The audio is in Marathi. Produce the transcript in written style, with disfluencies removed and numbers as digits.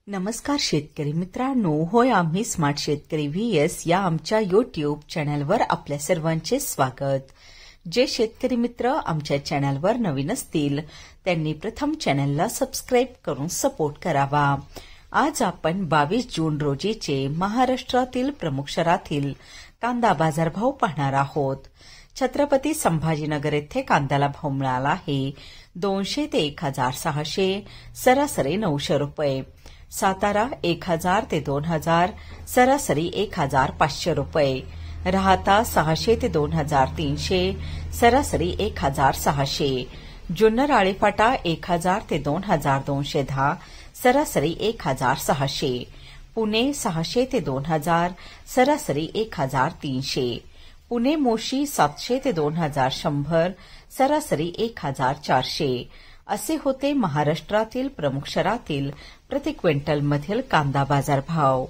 नमस्कार शेतकरी मित्रांनो, होय आम्ही स्मार्ट शेतकरी व्हीएस या आमच्या यूट्यूब चॅनलवर आपल्या सर्वांचे स्वागत। जे शेतकरी मित्र आमच्या चॅनलवर नवीन असतील त्यांनी प्रथम चॅनलला सबस्क्राइब करून सपोर्ट करावा। आज आपण 22 जून रोजीचे महाराष्ट्रातील प्रमुख शहरातील कांदा बाजारभाव पाहणार आहोत। छत्रपती संभाजीनगर येथे कांद्याला भाव मिळाला आहे 200 ते 1600, सरासरी 900 रुपये। सातारा 1000 ते 2000, सरासरी 1500 रुपये। राहाता 600 ते 2300, सरासरी 1600। जुन्नर आळेफाटा 1000 ते 2210, सरासरी 1600। पुणे 600 ते 2000, सरासरी 1300। पुणे मोशी 700 ते 2100, सरासरी 1400। असे होते महाराष्ट्रातील प्रमुख शहरातील प्रति क्विंटल मधील कांदा बाजार भाव।